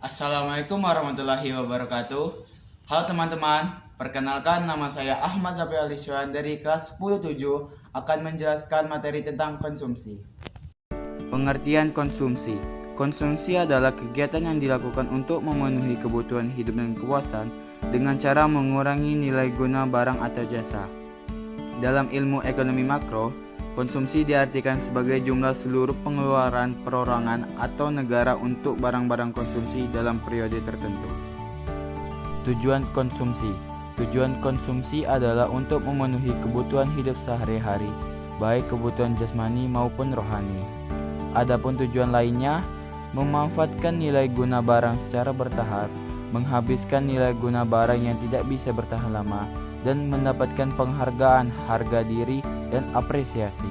Assalamualaikum warahmatullahi wabarakatuh. Halo teman-teman, perkenalkan nama saya Ahmad Zafi Aliswan dari kelas 10-7 akan menjelaskan materi tentang konsumsi. Pengertian konsumsi. Konsumsi adalah kegiatan yang dilakukan untuk memenuhi kebutuhan hidup dan kepuasan dengan cara mengurangi nilai guna barang atau jasa. Dalam ilmu ekonomi makro, konsumsi diartikan sebagai jumlah seluruh pengeluaran perorangan atau negara untuk barang-barang konsumsi dalam periode tertentu. Tujuan konsumsi. Tujuan konsumsi adalah untuk memenuhi kebutuhan hidup sehari-hari, baik kebutuhan jasmani maupun rohani. Adapun tujuan lainnya, memanfaatkan nilai guna barang secara bertahap, menghabiskan nilai guna barang yang tidak bisa bertahan lama, dan mendapatkan penghargaan harga diri dan apresiasi.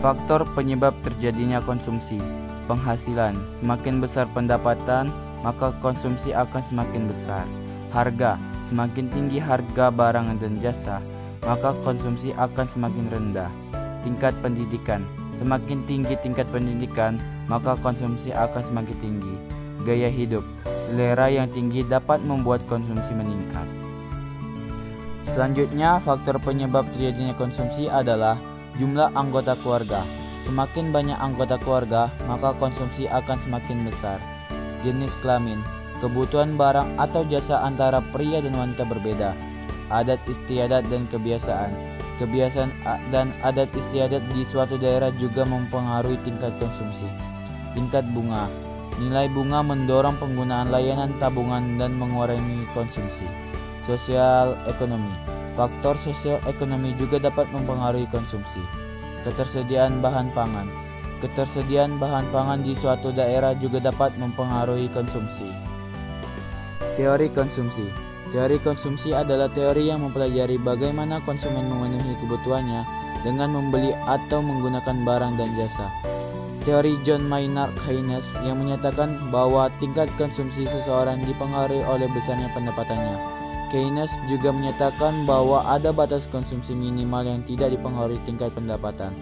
Faktor penyebab terjadinya konsumsi. Penghasilan. Semakin besar pendapatan, maka konsumsi akan semakin besar. Harga. Semakin tinggi harga barang dan jasa, maka konsumsi akan semakin rendah. Tingkat pendidikan. Semakin tinggi tingkat pendidikan, maka konsumsi akan semakin tinggi. Gaya hidup. Selera yang tinggi dapat membuat konsumsi meningkat. Selanjutnya, faktor penyebab terjadinya konsumsi adalah jumlah anggota keluarga. Semakin banyak anggota keluarga, maka konsumsi akan semakin besar. Jenis kelamin. Kebutuhan barang atau jasa antara pria dan wanita berbeda. Adat istiadat dan kebiasaan. Kebiasaan dan adat istiadat di suatu daerah juga mempengaruhi tingkat konsumsi. Tingkat bunga. Nilai bunga mendorong penggunaan layanan tabungan dan mengurangi konsumsi. Sosial ekonomi. Faktor sosial ekonomi juga dapat mempengaruhi konsumsi. Ketersediaan bahan pangan. Ketersediaan bahan pangan di suatu daerah juga dapat mempengaruhi konsumsi. Teori konsumsi. Teori konsumsi adalah teori yang mempelajari bagaimana konsumen memenuhi kebutuhannya dengan membeli atau menggunakan barang dan jasa. Teori John Maynard Keynes yang menyatakan bahwa tingkat konsumsi seseorang dipengaruhi oleh besarnya pendapatannya. Keynes juga menyatakan bahwa ada batas konsumsi minimal yang tidak dipengaruhi tingkat pendapatan.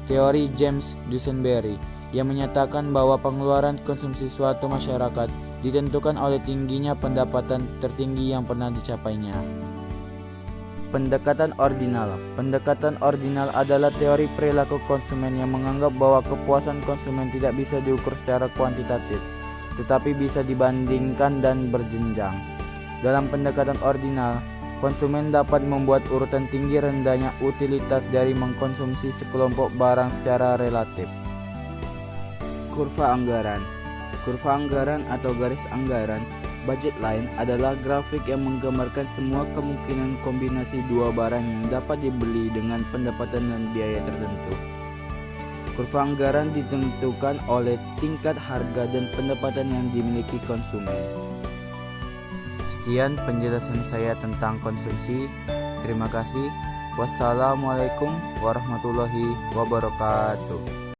Teori James Dusenberry yang menyatakan bahwa pengeluaran konsumsi suatu masyarakat ditentukan oleh tingginya pendapatan tertinggi yang pernah dicapainya. Pendekatan ordinal. Pendekatan ordinal adalah teori perilaku konsumen yang menganggap bahwa kepuasan konsumen tidak bisa diukur secara kuantitatif, tetapi bisa dibandingkan dan berjenjang. Dalam pendekatan ordinal, konsumen dapat membuat urutan tinggi rendahnya utilitas dari mengkonsumsi sekelompok barang secara relatif. Kurva anggaran. Kurva anggaran atau garis anggaran budget line adalah grafik yang menggambarkan semua kemungkinan kombinasi dua barang yang dapat dibeli dengan pendapatan dan biaya tertentu. Kurva anggaran ditentukan oleh tingkat harga dan pendapatan yang dimiliki konsumen. Sekian penjelasan saya tentang konsumsi. Terima kasih. Wassalamualaikum warahmatullahi wabarakatuh.